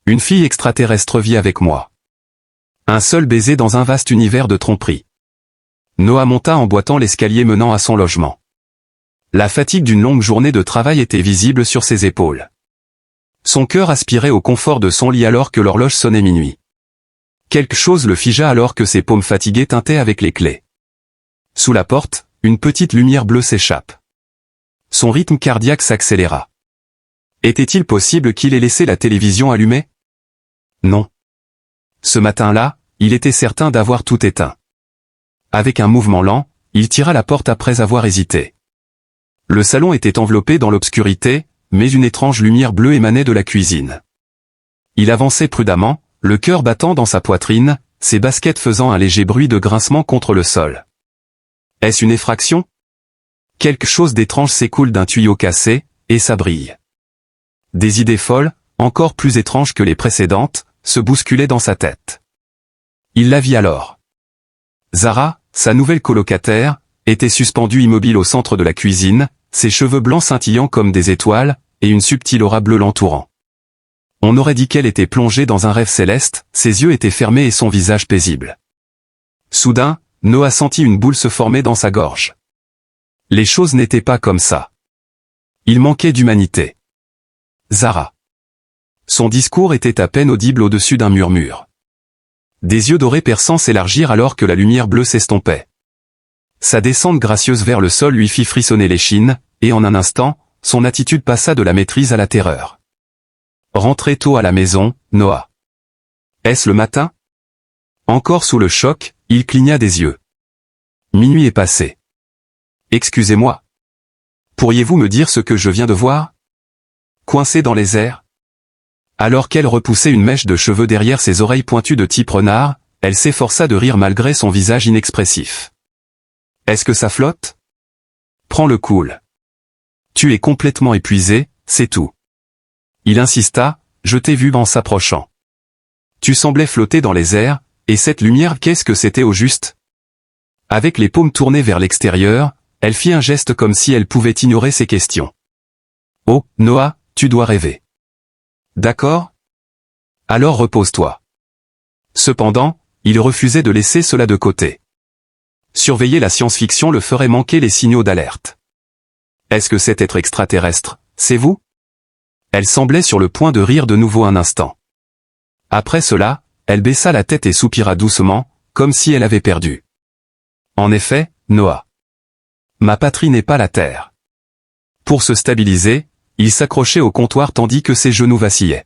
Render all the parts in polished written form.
Une fille extraterrestre vit avec moi. Un seul baiser dans un vaste univers de tromperie. Noah monta en boitant l'escalier menant à son logement. La fatigue d'une longue journée de travail était visible sur ses épaules. Son cœur aspirait au confort de son lit alors que l'horloge sonnait minuit. Quelque chose le figea alors que ses paumes fatiguées tintaient avec les clés. Sous la porte, une petite lumière bleue s'échappe. Son rythme cardiaque s'accéléra. Était-il possible qu'il ait laissé la télévision allumée? Non. Ce matin-là, il était certain d'avoir tout éteint. Avec un mouvement lent, il tira la porte après avoir hésité. Le salon était enveloppé dans l'obscurité, mais une étrange lumière bleue émanait de la cuisine. Il avançait prudemment, le cœur battant dans sa poitrine, ses baskets faisant un léger bruit de grincement contre le sol. Est-ce une effraction? Quelque chose d'étrange s'écoule d'un tuyau cassé, et ça brille. Des idées folles, encore plus étranges que les précédentes, se bousculaient dans sa tête. Il la vit alors. Zara, sa nouvelle colocataire, était suspendue immobile au centre de la cuisine, ses cheveux blancs scintillant comme des étoiles, et une subtile aura bleue l'entourant. On aurait dit qu'elle était plongée dans un rêve céleste, ses yeux étaient fermés et son visage paisible. Soudain, Noah sentit une boule se former dans sa gorge. Les choses n'étaient pas comme ça. Il manquait d'humanité. Zara. Son discours était à peine audible au-dessus d'un murmure. Des yeux dorés perçants s'élargirent alors que la lumière bleue s'estompait. Sa descente gracieuse vers le sol lui fit frissonner l'échine, et en un instant, son attitude passa de la maîtrise à la terreur. Rentrez tôt à la maison, Noah. Est-ce le matin? Encore sous le choc, il cligna des yeux. Minuit est passé. Excusez-moi. Pourriez-vous me dire ce que je viens de voir? Coincé dans les airs? Alors qu'elle repoussait une mèche de cheveux derrière ses oreilles pointues de type renard, elle s'efforça de rire malgré son visage inexpressif. Est-ce que ça flotte? Prends le cool. Tu es complètement épuisé, c'est tout. Il insista, je t'ai vu en s'approchant. Tu semblais flotter dans les airs, et cette lumière, qu'est-ce que c'était au juste? Avec les paumes tournées vers l'extérieur, elle fit un geste comme si elle pouvait ignorer ses questions. Oh, Noah, tu dois rêver. D'accord? Alors repose-toi. Cependant, il refusait de laisser cela de côté. Surveiller la science-fiction le ferait manquer les signaux d'alerte. Est-ce que cet être extraterrestre, c'est vous? Elle semblait sur le point de rire de nouveau un instant. Après cela, elle baissa la tête et soupira doucement, comme si elle avait perdu. En effet, Noah. Ma patrie n'est pas la Terre. Pour se stabiliser, il s'accrochait au comptoir tandis que ses genoux vacillaient.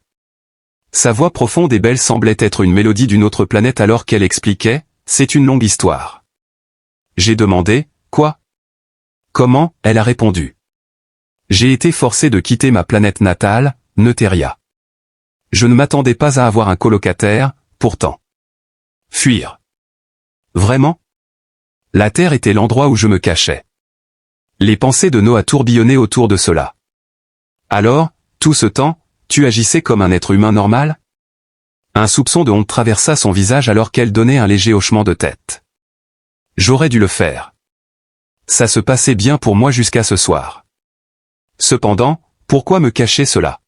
Sa voix profonde et belle semblait être une mélodie d'une autre planète alors qu'elle expliquait, c'est une longue histoire. J'ai demandé, quoi? Comment? Elle a répondu. J'ai été forcé de quitter ma planète natale, Neteria. Je ne m'attendais pas à avoir un colocataire, pourtant. Fuir. Vraiment? La Terre était l'endroit où je me cachais. Les pensées de Noah tourbillonnaient autour de cela. Alors, tout ce temps, tu agissais comme un être humain normal? Un soupçon de honte traversa son visage alors qu'elle donnait un léger hochement de tête. J'aurais dû le faire. Ça se passait bien pour moi jusqu'à ce soir. Cependant, pourquoi me cacher cela?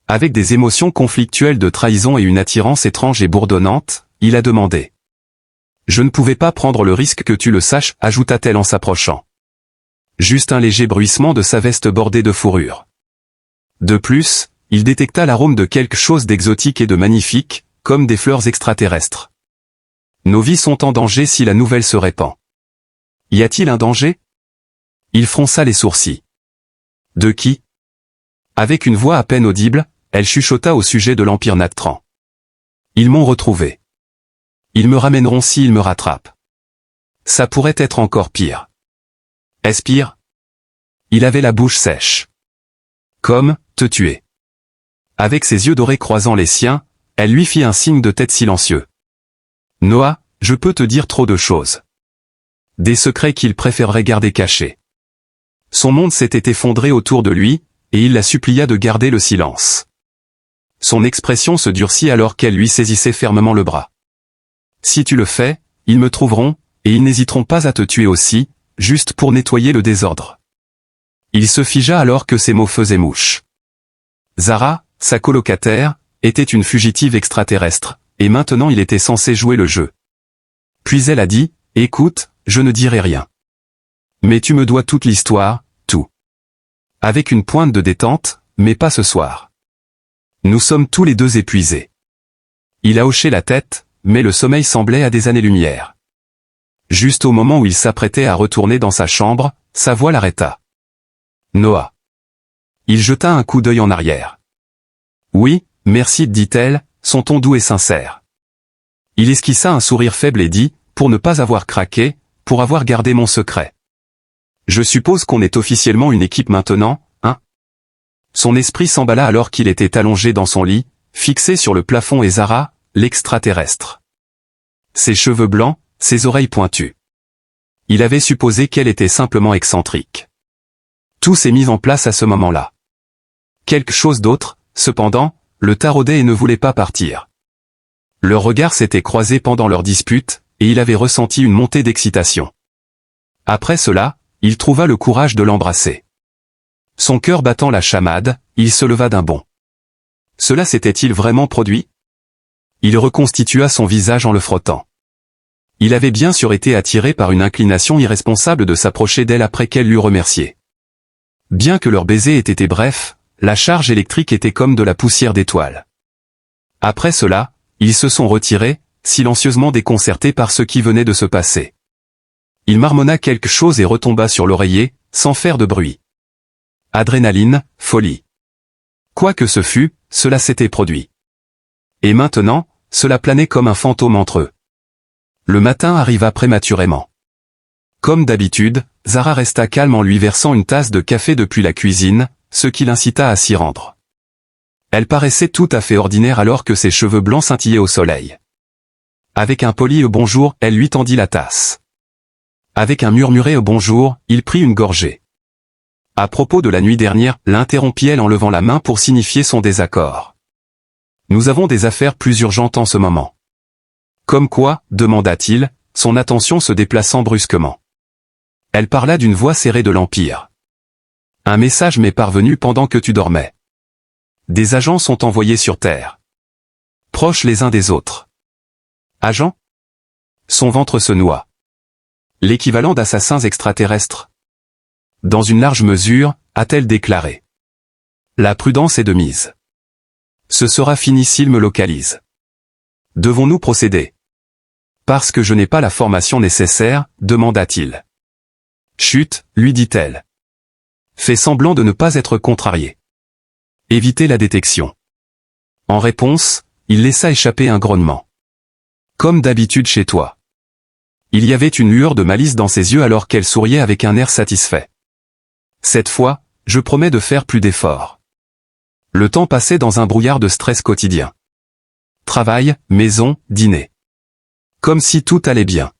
Avec des émotions conflictuelles de trahison et une attirance étrange et bourdonnante, il a demandé. Je ne pouvais pas prendre le risque que tu le saches, ajouta-t-elle en s'approchant. Juste un léger bruissement de sa veste bordée de fourrure. De plus, il détecta l'arôme de quelque chose d'exotique et de magnifique, comme des fleurs extraterrestres. Nos vies sont en danger si la nouvelle se répand. Y a-t-il un danger? Il fronça les sourcils. De qui? Avec une voix à peine audible, elle chuchota au sujet de l'Empire Natran. Ils m'ont retrouvé. Ils me ramèneront s'ils me rattrapent. Ça pourrait être encore pire. Est-ce pire? Il avait la bouche sèche. Comme, te tuer. Avec ses yeux dorés croisant les siens, elle lui fit un signe de tête silencieux. Noah, je peux te dire trop de choses. Des secrets qu'il préférerait garder cachés. Son monde s'était effondré autour de lui, et il la supplia de garder le silence. Son expression se durcit alors qu'elle lui saisissait fermement le bras. Si tu le fais, ils me trouveront, et ils n'hésiteront pas à te tuer aussi, juste pour nettoyer le désordre. Il se figea alors que ces mots faisaient mouche. Zara, sa colocataire, était une fugitive extraterrestre, et maintenant il était censé jouer le jeu. Puis elle a dit, « Écoute, je ne dirai rien. Mais tu me dois toute l'histoire, tout. » Avec une pointe de détente, mais pas ce soir. Nous sommes tous les deux épuisés. Il a hoché la tête, mais le sommeil semblait à des années-lumière. Juste au moment où il s'apprêtait à retourner dans sa chambre, sa voix l'arrêta. « Noah. » Il jeta un coup d'œil en arrière. « Oui, merci, dit-elle, son ton doux et sincère. » Il esquissa un sourire faible et dit, « Pour ne pas avoir craqué, pour avoir gardé mon secret. Je suppose qu'on est officiellement une équipe maintenant, hein ?» Son esprit s'emballa alors qu'il était allongé dans son lit, fixé sur le plafond et Zara, l'extraterrestre. Ses cheveux blancs, ses oreilles pointues. Il avait supposé qu'elle était simplement excentrique. Tout s'est mis en place à ce moment-là. Quelque chose d'autre, cependant, le taraudait et ne voulait pas partir. Leurs regards s'étaient croisés pendant leur dispute, et il avait ressenti une montée d'excitation. Après cela, il trouva le courage de l'embrasser. Son cœur battant la chamade, il se leva d'un bond. Cela s'était-il vraiment produit? Il reconstitua son visage en le frottant. Il avait bien sûr été attiré par une inclination irresponsable de s'approcher d'elle après qu'elle l'eût remercié. Bien que leur baiser ait été bref, la charge électrique était comme de la poussière d'étoiles. Après cela, ils se sont retirés, silencieusement déconcertés par ce qui venait de se passer. Il marmonna quelque chose et retomba sur l'oreiller, sans faire de bruit. Adrénaline, folie. Quoi que ce fût, cela s'était produit. Et maintenant, cela planait comme un fantôme entre eux. Le matin arriva prématurément. Comme d'habitude, Zara resta calme en lui versant une tasse de café depuis la cuisine, ce qui l'incita à s'y rendre. Elle paraissait tout à fait ordinaire alors que ses cheveux blancs scintillaient au soleil. Avec un poli bonjour, elle lui tendit la tasse. Avec un murmuré bonjour, il prit une gorgée. À propos de la nuit dernière, l'interrompit-elle en levant la main pour signifier son désaccord. Nous avons des affaires plus urgentes en ce moment. Comme quoi, demanda-t-il, son attention se déplaçant brusquement. Elle parla d'une voix serrée de l'Empire. Un message m'est parvenu pendant que tu dormais. Des agents sont envoyés sur Terre. Proches les uns des autres. Agents? Son ventre se noua. L'équivalent d'assassins extraterrestres. Dans une large mesure, a-t-elle déclaré. La prudence est de mise. Ce sera fini s'ils me localisent. Devons-nous procéder? Parce que je n'ai pas la formation nécessaire, demanda-t-il. Chut, lui dit-elle. Fais semblant de ne pas être contrarié. Évitez la détection. En réponse, il laissa échapper un grognement. Comme d'habitude chez toi. Il y avait une lueur de malice dans ses yeux alors qu'elle souriait avec un air satisfait. Cette fois, je promets de faire plus d'efforts. Le temps passait dans un brouillard de stress quotidien. Travail, maison, dîner. Comme si tout allait bien.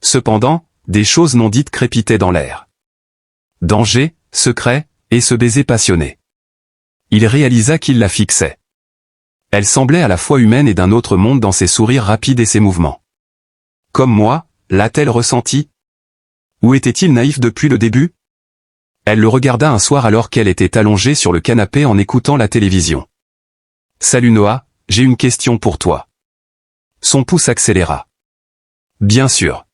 Cependant, des choses non dites crépitaient dans l'air. Danger, secret, et ce baiser passionné. Il réalisa qu'il la fixait. Elle semblait à la fois humaine et d'un autre monde dans ses sourires rapides et ses mouvements. Comme moi, l'a-t-elle ressenti? Ou était-il naïf depuis le début? Elle le regarda un soir alors qu'elle était allongée sur le canapé en écoutant la télévision. « Salut Noah, j'ai une question pour toi. » Son pouce accéléra. « Bien sûr.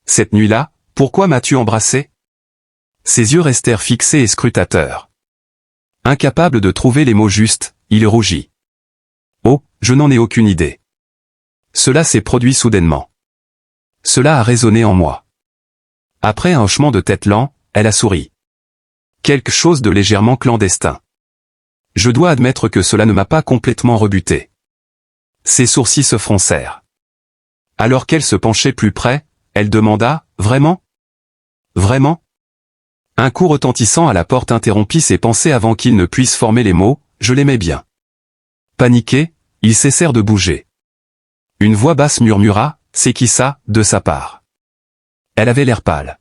Cette nuit-là, pourquoi m'as-tu embrassé ?» Ses yeux restèrent fixés et scrutateurs. Incapable de trouver les mots justes, il rougit. « Oh, je n'en ai aucune idée. Cela s'est produit soudainement. Cela a résonné en moi. » Après un hochement de tête lent, elle a souri. Quelque chose de légèrement clandestin. Je dois admettre que cela ne m'a pas complètement rebuté. Ses sourcils se froncèrent. Alors qu'elle se penchait plus près, elle demanda, « Vraiment? Vraiment ?» Un coup retentissant à la porte interrompit ses pensées avant qu'il ne puisse former les mots, « Je l'aimais bien. » Paniqués, ils cessèrent de bouger. Une voix basse murmura, « C'est qui ça, de sa part ?» Elle avait l'air pâle.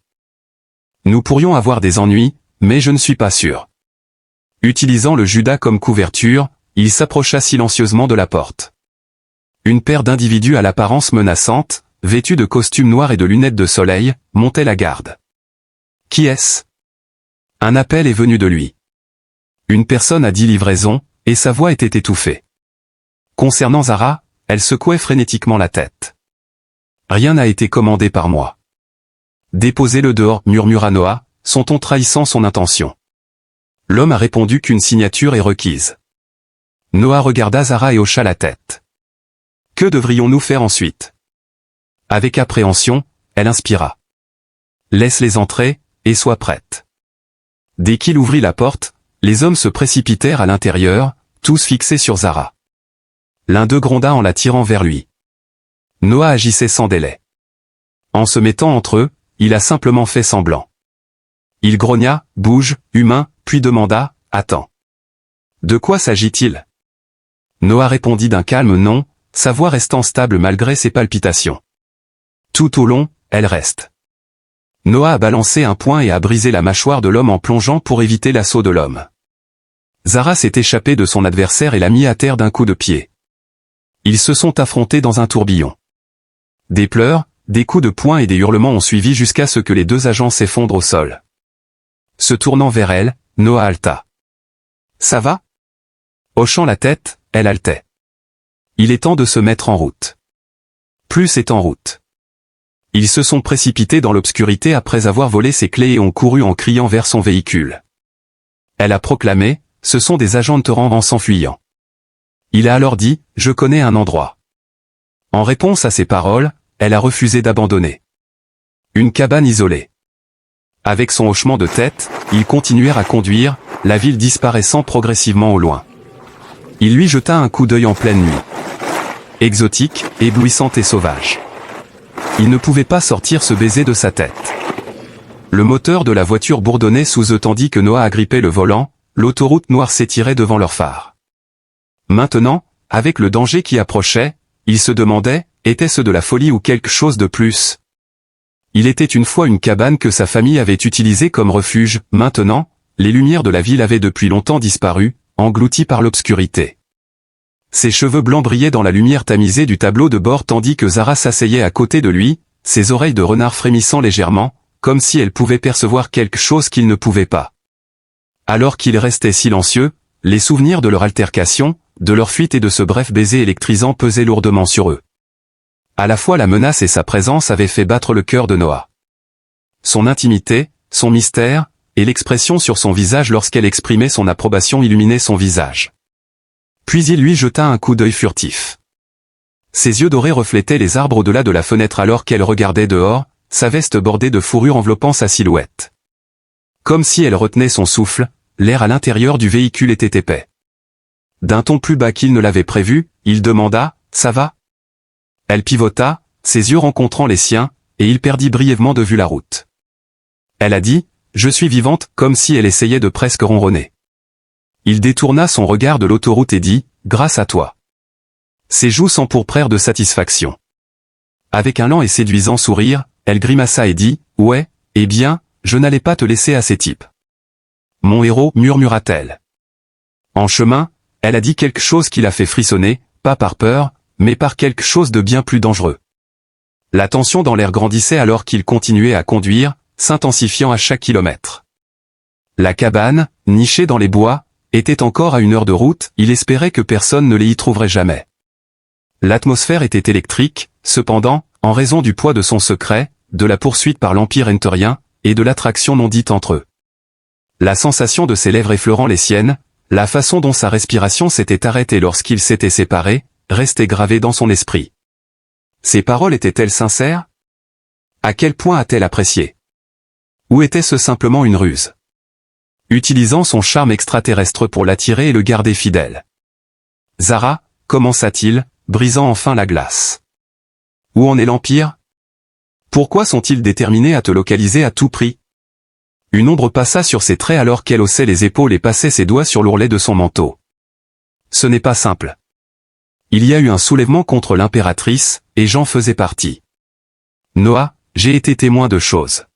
« Nous pourrions avoir des ennuis, mais je ne suis pas sûr. » Utilisant le Judas comme couverture, il s'approcha silencieusement de la porte. Une paire d'individus à l'apparence menaçante, vêtus de costumes noirs et de lunettes de soleil, montait la garde. Qui est-ce? Un appel est venu de lui. Une personne a dit livraison, et sa voix était étouffée. Concernant Zara, elle secouait frénétiquement la tête. Rien n'a été commandé par moi. Déposez-le dehors, murmura Noah, son ton trahissant son intention. L'homme a répondu qu'une signature est requise. Noah regarda Zara et hocha la tête. Que devrions-nous faire ensuite? Avec appréhension, elle inspira. Laisse-les entrer, et sois prête. Dès qu'il ouvrit la porte, les hommes se précipitèrent à l'intérieur, tous fixés sur Zara. L'un d'eux gronda en la tirant vers lui. Noah agissait sans délai. En se mettant entre eux, il a simplement fait semblant. Il grogna, bouge, humain, puis demanda, attends. De quoi s'agit-il? Noah répondit d'un calme non, sa voix restant stable malgré ses palpitations. Tout au long, elle reste. Noah a balancé un poing et a brisé la mâchoire de l'homme en plongeant pour éviter l'assaut de l'homme. Zara s'est échappée de son adversaire et l'a mis à terre d'un coup de pied. Ils se sont affrontés dans un tourbillon. Des pleurs, des coups de poing et des hurlements ont suivi jusqu'à ce que les deux agents s'effondrent au sol. Se tournant vers elle, Noah haleta. Ça va? Hochant la tête, elle haletait. Il est temps de se mettre en route. Plus est en route. Ils se sont précipités dans l'obscurité après avoir volé ses clés et ont couru en criant vers son véhicule. Elle a proclamé, ce sont des agents de Torrent en s'enfuyant. Il a alors dit, je connais un endroit. En réponse à ces paroles, elle a refusé d'abandonner. Une cabane isolée. Avec son hochement de tête, ils continuèrent à conduire, la ville disparaissant progressivement au loin. Il lui jeta un coup d'œil en pleine nuit. Exotique, éblouissante et sauvage. Il ne pouvait pas sortir ce baiser de sa tête. Le moteur de la voiture bourdonnait sous eux tandis que Noah agrippait le volant, l'autoroute noire s'étirait devant leurs phares. Maintenant, avec le danger qui approchait, ils se demandaient, était-ce de la folie ou quelque chose de plus? Il était une fois une cabane que sa famille avait utilisée comme refuge, maintenant, les lumières de la ville avaient depuis longtemps disparu, englouties par l'obscurité. Ses cheveux blancs brillaient dans la lumière tamisée du tableau de bord tandis que Zara s'asseyait à côté de lui, ses oreilles de renard frémissant légèrement, comme si elle pouvait percevoir quelque chose qu'il ne pouvait pas. Alors qu'il restait silencieux, les souvenirs de leur altercation, de leur fuite et de ce bref baiser électrisant pesaient lourdement sur eux. À la fois la menace et sa présence avaient fait battre le cœur de Noah. Son intimité, son mystère, et l'expression sur son visage lorsqu'elle exprimait son approbation illuminaient son visage. Puis il lui jeta un coup d'œil furtif. Ses yeux dorés reflétaient les arbres au-delà de la fenêtre alors qu'elle regardait dehors, sa veste bordée de fourrure enveloppant sa silhouette. Comme si elle retenait son souffle, l'air à l'intérieur du véhicule était épais. D'un ton plus bas qu'il ne l'avait prévu, il demanda, « Ça va ?» Elle pivota, ses yeux rencontrant les siens, et il perdit brièvement de vue la route. Elle a dit, « Je suis vivante » comme si elle essayait de presque ronronner. Il détourna son regard de l'autoroute et dit, « Grâce à toi. » Ses joues s'empourprèrent de satisfaction. Avec un lent et séduisant sourire, elle grimaça et dit, « Ouais, eh bien, je n'allais pas te laisser à ces types. » Mon héros, murmura-t-elle. En chemin, elle a dit quelque chose qui l'a fait frissonner, pas par peur, mais par quelque chose de bien plus dangereux. La tension dans l'air grandissait alors qu'il continuait à conduire, s'intensifiant à chaque kilomètre. La cabane, nichée dans les bois, était encore à 1 heure de route, il espérait que personne ne les y trouverait jamais. L'atmosphère était électrique, cependant, en raison du poids de son secret, de la poursuite par l'Empire enterien, et de l'attraction non dite entre eux. La sensation de ses lèvres effleurant les siennes, la façon dont sa respiration s'était arrêtée lorsqu'ils s'étaient séparés, restait gravée dans son esprit. Ses paroles étaient-elles sincères? À quel point a-t-elle apprécié? Ou était-ce simplement une ruse? Utilisant son charme extraterrestre pour l'attirer et le garder fidèle. Zara, commença-t-il, brisant enfin la glace. Où en est l'Empire? Pourquoi sont-ils déterminés à te localiser à tout prix? Une ombre passa sur ses traits alors qu'elle haussait les épaules et passait ses doigts sur l'ourlet de son manteau. Ce n'est pas simple. Il y a eu un soulèvement contre l'impératrice, et j'en faisais partie. Noah, j'ai été témoin de choses.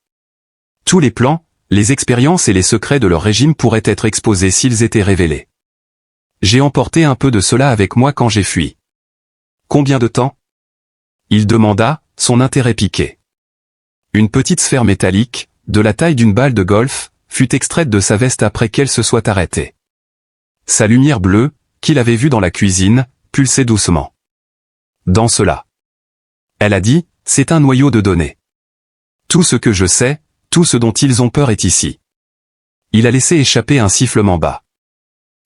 Tous les plans, les expériences et les secrets de leur régime pourraient être exposés s'ils étaient révélés. J'ai emporté un peu de cela avec moi quand j'ai fui. Combien de temps? Il demanda, son intérêt piqué. Une petite sphère métallique, de la taille d'une balle de golf, fut extraite de sa veste après qu'elle se soit arrêtée. Sa lumière bleue, qu'il avait vue dans la cuisine, pulsait doucement. Dans cela. Elle a dit, c'est un noyau de données. Tout ce que je sais, tout ce dont ils ont peur est ici. Il a laissé échapper un sifflement bas.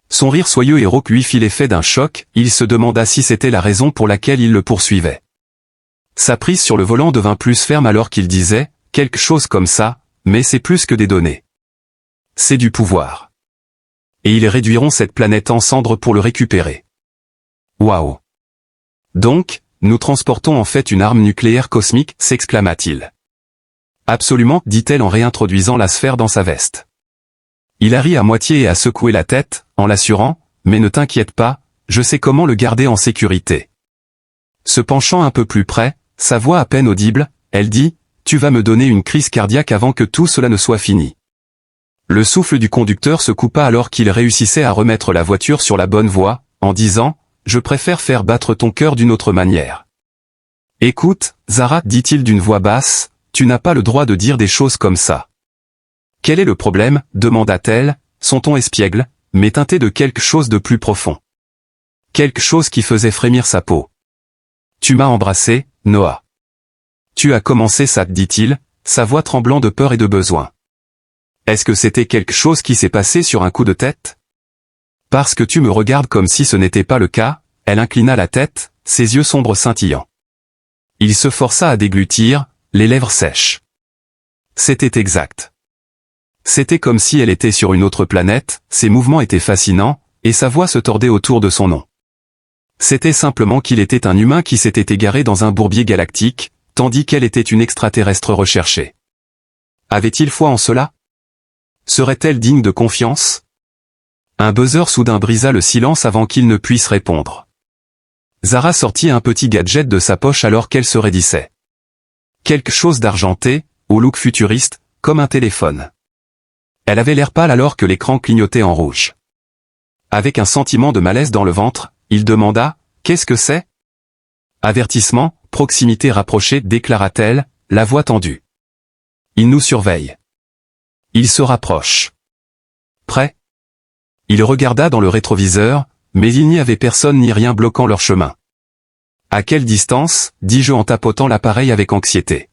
Son rire soyeux et rauque lui fit l'effet d'un choc, il se demanda si c'était la raison pour laquelle il le poursuivait. Sa prise sur le volant devint plus ferme alors qu'il disait, quelque chose comme ça, mais c'est plus que des données. C'est du pouvoir. Et ils réduiront cette planète en cendres pour le récupérer. Waouh. Donc, nous transportons en fait une arme nucléaire cosmique, s'exclama-t-il. Absolument, dit-elle en réintroduisant la sphère dans sa veste. Il a ri à moitié et a secoué la tête, en l'assurant, mais ne t'inquiète pas, je sais comment le garder en sécurité. Se penchant un peu plus près, sa voix à peine audible, elle dit, tu vas me donner une crise cardiaque avant que tout cela ne soit fini. Le souffle du conducteur se coupa alors qu'il réussissait à remettre la voiture sur la bonne voie, en disant, je préfère faire battre ton cœur d'une autre manière. Écoute, Zara, dit-il d'une voix basse, tu n'as pas le droit de dire des choses comme ça. Quel est le problème, demanda-t-elle, son ton espiègle, mais teinté de quelque chose de plus profond. Quelque chose qui faisait frémir sa peau. Tu m'as embrassé, Noah. Tu as commencé ça, dit-il, sa voix tremblant de peur et de besoin. Est-ce que c'était quelque chose qui s'est passé sur un coup de tête? Parce que tu me regardes comme si ce n'était pas le cas, elle inclina la tête, ses yeux sombres scintillants. Il se força à déglutir, les lèvres sèches. C'était exact. C'était comme si elle était sur une autre planète, ses mouvements étaient fascinants, et sa voix se tordait autour de son nom. C'était simplement qu'il était un humain qui s'était égaré dans un bourbier galactique, tandis qu'elle était une extraterrestre recherchée. Avait-il foi en cela? Serait-elle digne de confiance? Un buzzer soudain brisa le silence avant qu'il ne puisse répondre. Zara sortit un petit gadget de sa poche alors qu'elle se raidissait. Quelque chose d'argenté, au look futuriste, comme un téléphone. Elle avait l'air pâle alors que l'écran clignotait en rouge. Avec un sentiment de malaise dans le ventre, il demanda, « Qu'est-ce que c'est ?» Avertissement, proximité rapprochée, déclara-t-elle, la voix tendue. Il nous surveille. Il se rapproche. Prêt? Il regarda dans le rétroviseur, mais il n'y avait personne ni rien bloquant leur chemin. À quelle distance, dis-je en tapotant l'appareil avec anxiété.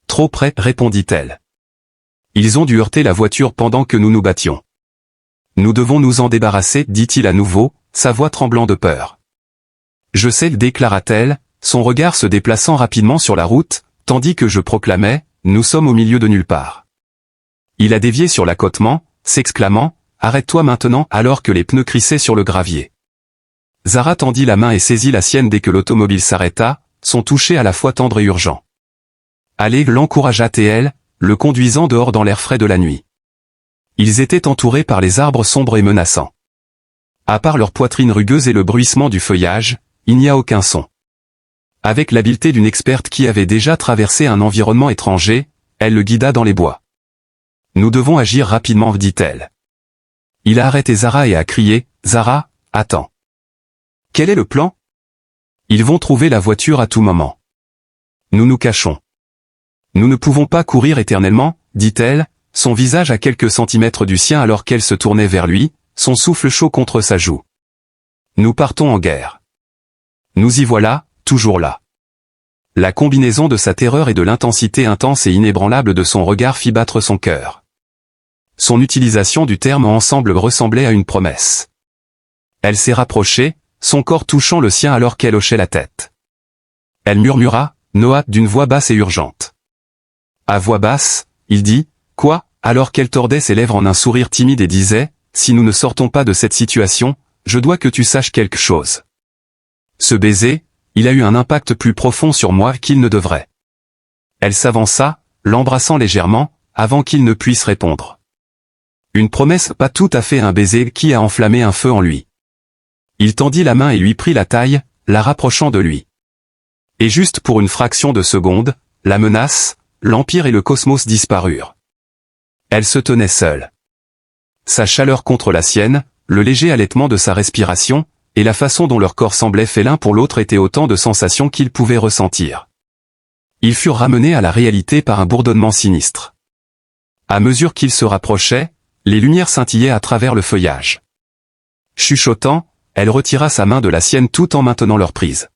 Trop près, répondit-elle. Ils ont dû heurter la voiture pendant que nous nous battions. Nous devons nous en débarrasser, dit-il à nouveau, sa voix tremblant de peur. Je sais, déclara-t-elle, son regard se déplaçant rapidement sur la route, tandis que je proclamais, nous sommes au milieu de nulle part. Il a dévié sur l'accotement, s'exclamant, arrête-toi maintenant, alors que les pneus crissaient sur le gravier. Zara tendit la main et saisit la sienne dès que l'automobile s'arrêta, son toucher à la fois tendre et urgent. Allez, l'encouragea-t-elle, le conduisant dehors dans l'air frais de la nuit. Ils étaient entourés par les arbres sombres et menaçants. À part leur poitrine rugueuse et le bruissement du feuillage, il n'y a aucun son. Avec l'habileté d'une experte qui avait déjà traversé un environnement étranger, elle le guida dans les bois. Nous devons agir rapidement, dit-elle. Il a arrêté Zara et a crié, Zara, attends. Quel est le plan? Ils vont trouver la voiture à tout moment. Nous nous cachons. Nous ne pouvons pas courir éternellement, dit-elle, son visage à quelques centimètres du sien alors qu'elle se tournait vers lui, son souffle chaud contre sa joue. Nous partons en guerre. Nous y voilà, toujours là. La combinaison de sa terreur et de l'intensité intense et inébranlable de son regard fit battre son cœur. Son utilisation du terme ensemble ressemblait à une promesse. Elle s'est rapprochée, son corps touchant le sien alors qu'elle hochait la tête. Elle murmura, Noah, d'une voix basse et urgente. À voix basse, il dit, quoi, alors qu'elle tordait ses lèvres en un sourire timide et disait, si nous ne sortons pas de cette situation, je dois que tu saches quelque chose. Ce baiser, il a eu un impact plus profond sur moi qu'il ne devrait. Elle s'avança, l'embrassant légèrement, avant qu'il ne puisse répondre. Une promesse, pas tout à fait un baiser qui a enflammé un feu en lui. Il tendit la main et lui prit la taille, la rapprochant de lui. Et juste pour une fraction de seconde, la menace, l'Empire et le cosmos disparurent. Elle se tenait seule. Sa chaleur contre la sienne, le léger halètement de sa respiration, et la façon dont leur corps semblait fait l'un pour l'autre étaient autant de sensations qu'ils pouvaient ressentir. Ils furent ramenés à la réalité par un bourdonnement sinistre. À mesure qu'ils se rapprochaient, les lumières scintillaient à travers le feuillage. Chuchotant, elle retira sa main de la sienne tout en maintenant leur prise.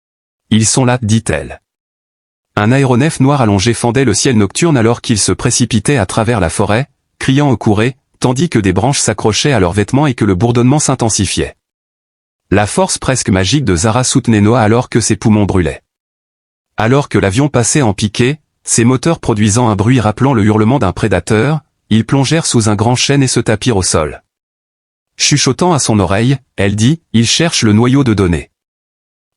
« Ils sont là, dit-elle. » Un aéronef noir allongé fendait le ciel nocturne alors qu'ils se précipitaient à travers la forêt, criant au courret, tandis que des branches s'accrochaient à leurs vêtements et que le bourdonnement s'intensifiait. La force presque magique de Zara soutenait Noah alors que ses poumons brûlaient. Alors que l'avion passait en piqué, ses moteurs produisant un bruit rappelant le hurlement d'un prédateur, ils plongèrent sous un grand chêne et se tapirent au sol. Chuchotant à son oreille, elle dit « Il cherche le noyau de données. »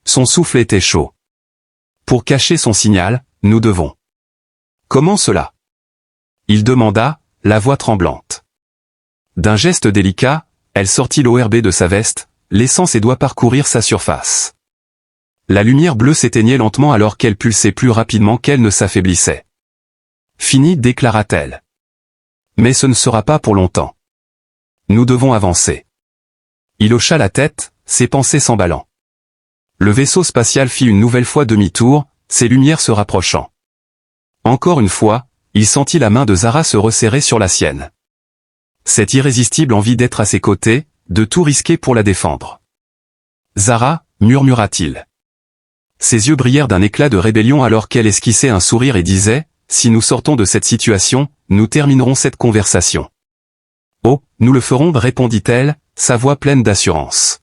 Son souffle était chaud. « Pour cacher son signal, nous devons. »« Comment cela ?» Il demanda, la voix tremblante. D'un geste délicat, elle sortit l'ORB de sa veste, laissant ses doigts parcourir sa surface. La lumière bleue s'éteignait lentement alors qu'elle pulsait plus rapidement qu'elle ne s'affaiblissait. « Fini, déclara-t-elle. Mais ce ne sera pas pour longtemps. Nous devons avancer. » Il hocha la tête, ses pensées s'emballant. Le vaisseau spatial fit une nouvelle fois demi-tour, ses lumières se rapprochant. Encore une fois, il sentit la main de Zara se resserrer sur la sienne. Cette irrésistible envie d'être à ses côtés, de tout risquer pour la défendre. « Zara » murmura-t-il. Ses yeux brillèrent d'un éclat de rébellion alors qu'elle esquissait un sourire et disait « Si nous sortons de cette situation, nous terminerons cette conversation. »« Oh, nous le ferons » répondit-elle, sa voix pleine d'assurance.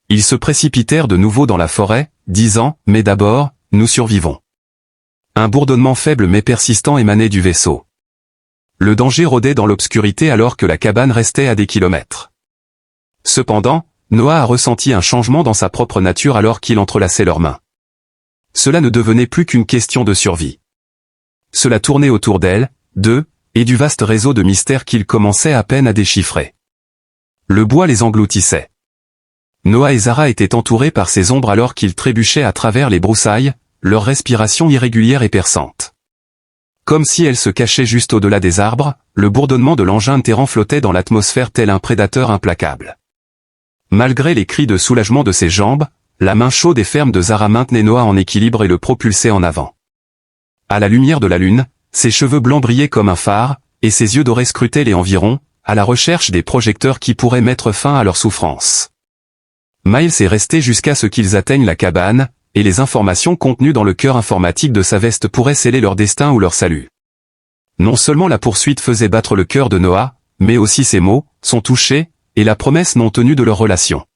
Ils se précipitèrent de nouveau dans la forêt, disant « Mais d'abord, nous survivons. » Un bourdonnement faible mais persistant émanait du vaisseau. Le danger rôdait dans l'obscurité alors que la cabane restait à des kilomètres. Cependant, Noah a ressenti un changement dans sa propre nature alors qu'il entrelaçait leurs mains. Cela ne devenait plus qu'une question de survie. Cela tournait autour d'elle, d'eux, et du vaste réseau de mystères qu'il commençait à peine à déchiffrer. Le bois les engloutissait. Noah et Zara étaient entourés par ces ombres alors qu'ils trébuchaient à travers les broussailles, leur respiration irrégulière et perçante. Comme si elle se cachait juste au-delà des arbres, le bourdonnement de l'engin de terran flottait dans l'atmosphère tel un prédateur implacable. Malgré les cris de soulagement de ses jambes, la main chaude et ferme de Zara maintenait Noah en équilibre et le propulsait en avant. À la lumière de la lune, ses cheveux blancs brillaient comme un phare, et ses yeux dorés scrutaient les environs, à la recherche des projecteurs qui pourraient mettre fin à leur souffrance. Miles est resté jusqu'à ce qu'ils atteignent la cabane, et les informations contenues dans le cœur informatique de sa veste pourraient sceller leur destin ou leur salut. Non seulement la poursuite faisait battre le cœur de Noah, mais aussi ses mots, son toucher, et la promesse non tenue de leur relation.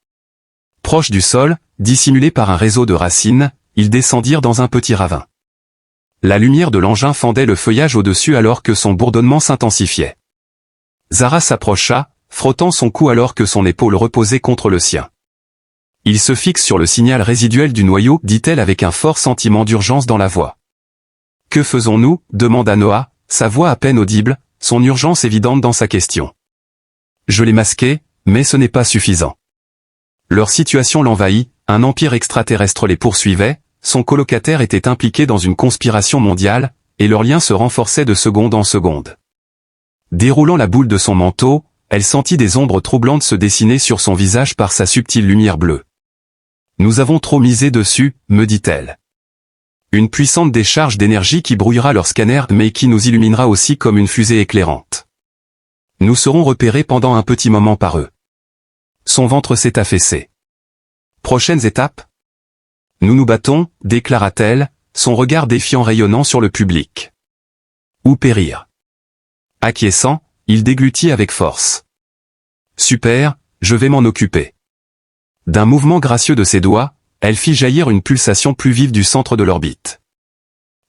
Proche du sol, dissimulés par un réseau de racines, ils descendirent dans un petit ravin. La lumière de l'engin fendait le feuillage au-dessus alors que son bourdonnement s'intensifiait. Zara s'approcha, frottant son cou alors que son épaule reposait contre le sien. « Il se fixe sur le signal résiduel du noyau » dit-elle avec un fort sentiment d'urgence dans la voix. « Que faisons-nous » demanda Noah, sa voix à peine audible, son urgence évidente dans sa question. « Je l'ai masqué, mais ce n'est pas suffisant. » Leur situation l'envahit, un empire extraterrestre les poursuivait, son colocataire était impliqué dans une conspiration mondiale, et leurs liens se renforçaient de seconde en seconde. Déroulant la boule de son manteau, elle sentit des ombres troublantes se dessiner sur son visage par sa subtile lumière bleue. « Nous avons trop misé dessus » me dit-elle. Une puissante décharge d'énergie qui brouillera leur scanner mais qui nous illuminera aussi comme une fusée éclairante. Nous serons repérés pendant un petit moment par eux. Son ventre s'est affaissé. Prochaines étapes ? Nous nous battons, déclara-t-elle, son regard défiant rayonnant sur le public. Ou périr. Acquiesçant, il déglutit avec force. Super, je vais m'en occuper. D'un mouvement gracieux de ses doigts, elle fit jaillir une pulsation plus vive du centre de l'orbite.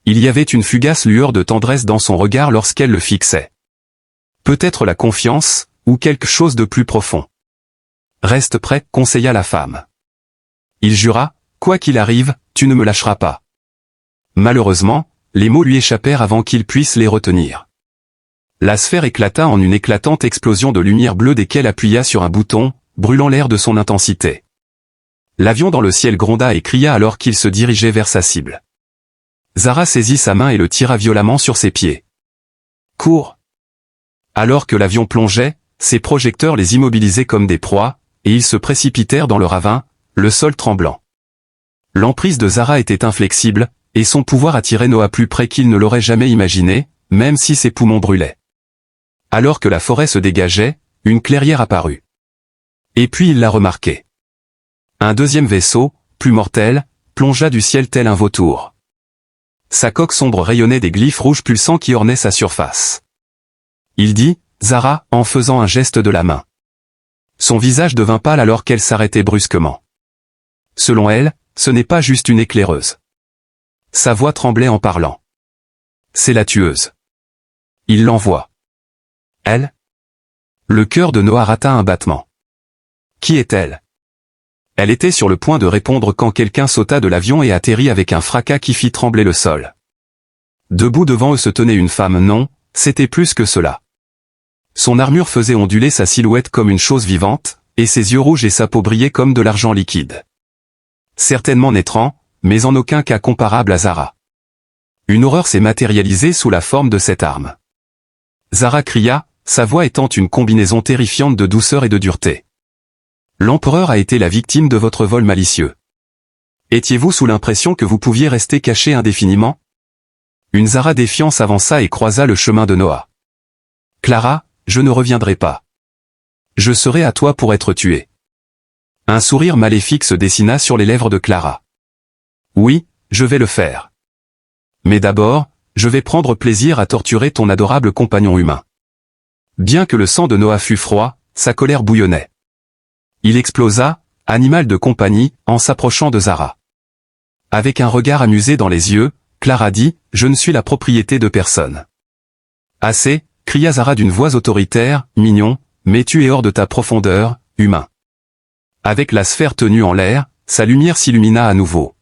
Il y avait une fugace lueur de tendresse dans son regard lorsqu'elle le fixait. Peut-être la confiance, ou quelque chose de plus profond. Reste prêt, conseilla la femme. Il jura, quoi qu'il arrive, tu ne me lâcheras pas. Malheureusement, les mots lui échappèrent avant qu'il puisse les retenir. La sphère éclata en une éclatante explosion de lumière bleue dès qu'elle appuya sur un bouton, brûlant l'air de son intensité. L'avion dans le ciel gronda et cria alors qu'il se dirigeait vers sa cible. Zara saisit sa main et le tira violemment sur ses pieds. Cours! Alors que l'avion plongeait, ses projecteurs les immobilisaient comme des proies, et ils se précipitèrent dans le ravin, le sol tremblant. L'emprise de Zara était inflexible, et son pouvoir attirait Noah plus près qu'il ne l'aurait jamais imaginé, même si ses poumons brûlaient. Alors que la forêt se dégageait, une clairière apparut. Et puis il la remarquait. Un deuxième vaisseau, plus mortel, plongea du ciel tel un vautour. Sa coque sombre rayonnait des glyphes rouges pulsants qui ornaient sa surface. Il dit, « Zara » en faisant un geste de la main. Son visage devint pâle alors qu'elle s'arrêtait brusquement. Selon elle, ce n'est pas juste une éclaireuse. Sa voix tremblait en parlant. C'est la tueuse. Il l'envoie. Elle? Le cœur de Noah rata un battement. Qui est-elle? Elle était sur le point de répondre quand quelqu'un sauta de l'avion et atterrit avec un fracas qui fit trembler le sol. Debout devant eux se tenait une femme, non, c'était plus que cela. Son armure faisait onduler sa silhouette comme une chose vivante, et ses yeux rouges et sa peau brillaient comme de l'argent liquide. Certainement naîtrant, mais en aucun cas comparable à Zara. Une horreur s'est matérialisée sous la forme de cette arme. Zara cria, sa voix étant une combinaison terrifiante de douceur et de dureté. L'empereur a été la victime de votre vol malicieux. Étiez-vous sous l'impression que vous pouviez rester caché indéfiniment? Une Zara défiance avança et croisa le chemin de Noah. Clara, je ne reviendrai pas. Je serai à toi pour être tué. Un sourire maléfique se dessina sur les lèvres de Clara. Oui, je vais le faire. Mais d'abord, je vais prendre plaisir à torturer ton adorable compagnon humain. Bien que le sang de Noah fût froid, sa colère bouillonnait. Il explosa, animal de compagnie, en s'approchant de Zara. Avec un regard amusé dans les yeux, Clara dit, « Je ne suis la propriété de personne. » Assez, cria Zara d'une voix autoritaire, « Mignon, mais tu es hors de ta profondeur, humain. » Avec la sphère tenue en l'air, sa lumière s'illumina à nouveau.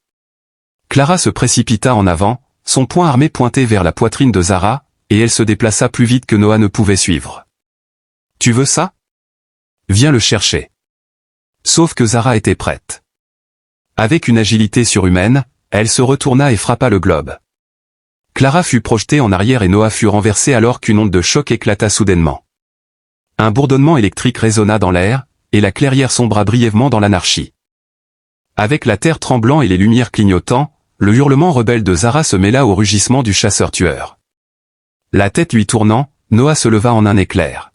Clara se précipita en avant, son poing armé pointé vers la poitrine de Zara, et elle se déplaça plus vite que Noah ne pouvait suivre. « Tu veux ça? Viens le chercher. » Sauf que Zara était prête. Avec une agilité surhumaine, elle se retourna et frappa le globe. Clara fut projetée en arrière et Noah fut renversé alors qu'une onde de choc éclata soudainement. Un bourdonnement électrique résonna dans l'air, et la clairière sombra brièvement dans l'anarchie. Avec la terre tremblant et les lumières clignotant, le hurlement rebelle de Zara se mêla au rugissement du chasseur-tueur. La tête lui tournant, Noah se leva en un éclair.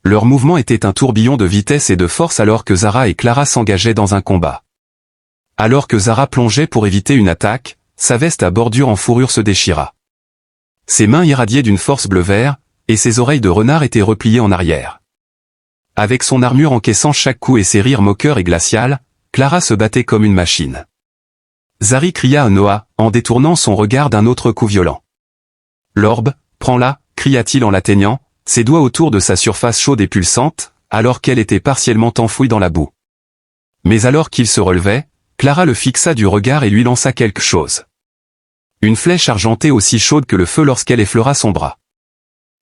Leur mouvement était un tourbillon de vitesse et de force alors que Zara et Clara s'engageaient dans un combat. Alors que Zara plongeait pour éviter une attaque, sa veste à bordure en fourrure se déchira. Ses mains irradiaient d'une force bleu-vert, et ses oreilles de renard étaient repliées en arrière. Avec son armure encaissant chaque coup et ses rires moqueurs et glacials, Clara se battait comme une machine. Zari cria à Noah, en détournant son regard d'un autre coup violent. « L'orbe, prends-la » cria-t-il en l'atteignant, ses doigts autour de sa surface chaude et pulsante, alors qu'elle était partiellement enfouie dans la boue. Mais alors qu'il se relevait, Clara le fixa du regard et lui lança quelque chose. Une flèche argentée aussi chaude que le feu lorsqu'elle effleura son bras.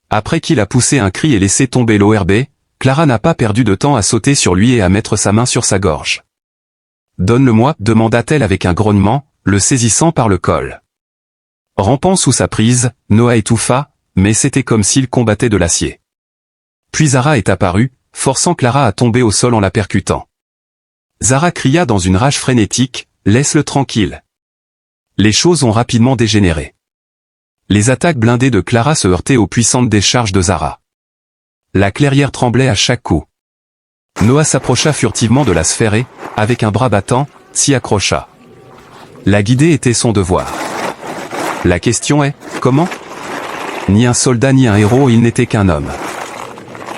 Après qu'il a poussé un cri et laissé tomber l'ORB, Clara n'a pas perdu de temps à sauter sur lui et à mettre sa main sur sa gorge. « Donne-le-moi » demanda-t-elle avec un grognement, le saisissant par le col. Rampant sous sa prise, Noah étouffa, mais c'était comme s'il combattait de l'acier. Puis Zara est apparue, forçant Clara à tomber au sol en la percutant. Zara cria dans une rage frénétique, « Laisse-le tranquille !» Les choses ont rapidement dégénéré. Les attaques blindées de Clara se heurtaient aux puissantes décharges de Zara. La clairière tremblait à chaque coup. Noah s'approcha furtivement de la sphère et, avec un bras battant, s'y accrocha. La guider était son devoir. La question est, comment? Ni un soldat ni un héros, il n'était qu'un homme.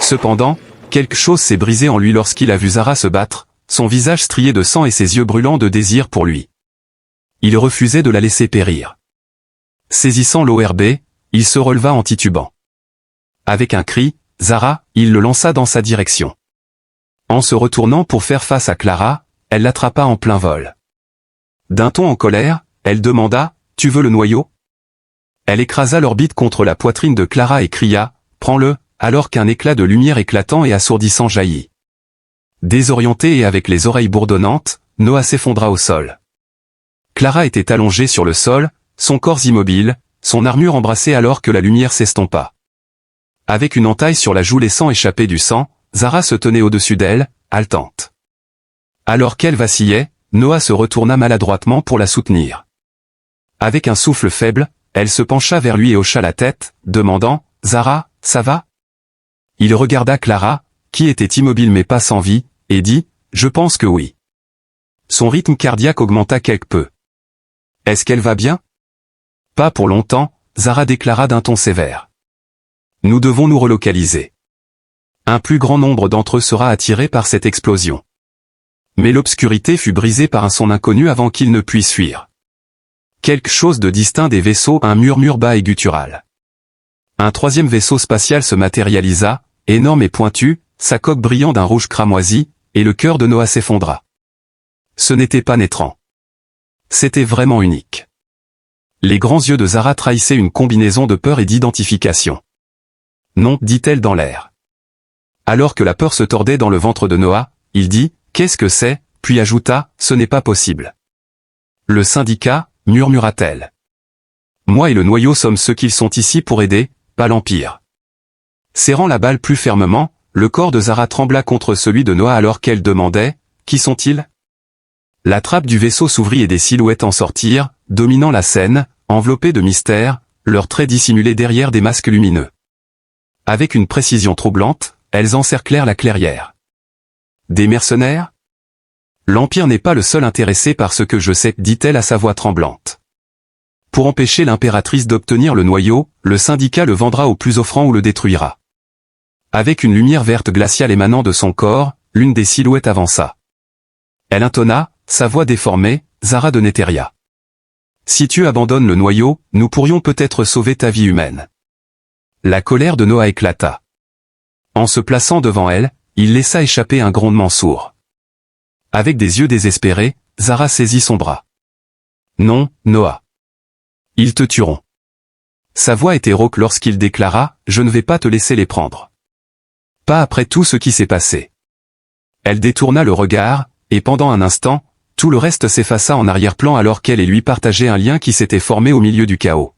Cependant, quelque chose s'est brisé en lui lorsqu'il a vu Zara se battre, son visage strié de sang et ses yeux brûlants de désir pour lui. Il refusait de la laisser périr. Saisissant l'ORB, il se releva en titubant. Avec un cri, Zara, il le lança dans sa direction. En se retournant pour faire face à Clara, elle l'attrapa en plein vol. D'un ton en colère, elle demanda, « Tu veux le noyau ?» Elle écrasa l'orbite contre la poitrine de Clara et cria, « Prends-le » alors qu'un éclat de lumière éclatant et assourdissant jaillit. Désorienté et avec les oreilles bourdonnantes, Noah s'effondra au sol. Clara était allongée sur le sol, son corps immobile, son armure embrassée alors que la lumière s'estompa. Avec une entaille sur la joue laissant échapper du sang, Zara se tenait au-dessus d'elle, haletante. Alors qu'elle vacillait, Noah se retourna maladroitement pour la soutenir. Avec un souffle faible, elle se pencha vers lui et hocha la tête, demandant, « Zara, ça va ?» Il regarda Clara, qui était immobile mais pas sans vie, et dit, « Je pense que oui. » Son rythme cardiaque augmenta quelque peu. « Est-ce qu'elle va bien ?»« Pas pour longtemps, » Zara déclara d'un ton sévère. « Nous devons nous relocaliser. Un plus grand nombre d'entre eux sera attiré par cette explosion. » Mais l'obscurité fut brisée par un son inconnu avant qu'il ne puisse fuir. Quelque chose de distinct des vaisseaux, un murmure bas et guttural. Un troisième vaisseau spatial se matérialisa, énorme et pointu, sa coque brillant d'un rouge cramoisi, et le cœur de Noah s'effondra. Ce n'était pas naîtrant. C'était vraiment unique. Les grands yeux de Zara trahissaient une combinaison de peur et d'identification. « Non, dit-elle dans l'air. » Alors que la peur se tordait dans le ventre de Noah, il dit « Qu'est-ce que c'est ?» puis ajouta « Ce n'est pas possible. » « Le syndicat » murmura-t-elle. « Moi et le noyau sommes ceux qu'ils sont ici pour aider, pas l'Empire. » Serrant la balle plus fermement, le corps de Zara trembla contre celui de Noah alors qu'elle demandait « Qui sont-ils » La trappe du vaisseau s'ouvrit et des silhouettes en sortirent, dominant la scène, enveloppées de mystère, leurs traits dissimulés derrière des masques lumineux. Avec une précision troublante, elles encerclèrent la clairière. Des mercenaires ? L'Empire n'est pas le seul intéressé par ce que je sais, dit-elle à sa voix tremblante. Pour empêcher l'impératrice d'obtenir le noyau, le syndicat le vendra au plus offrant ou le détruira. Avec une lumière verte glaciale émanant de son corps, l'une des silhouettes avança. Elle intonna, sa voix déformée, Zara de Neteria. Si tu abandonnes le noyau, nous pourrions peut-être sauver ta vie humaine. La colère de Noah éclata. En se plaçant devant elle, il laissa échapper un grondement sourd. Avec des yeux désespérés, Zara saisit son bras. Non, Noah. Ils te tueront. Sa voix était rauque lorsqu'il déclara, je ne vais pas te laisser les prendre. Pas après tout ce qui s'est passé. Elle détourna le regard, et pendant un instant, tout le reste s'effaça en arrière-plan alors qu'elle et lui partageaient un lien qui s'était formé au milieu du chaos.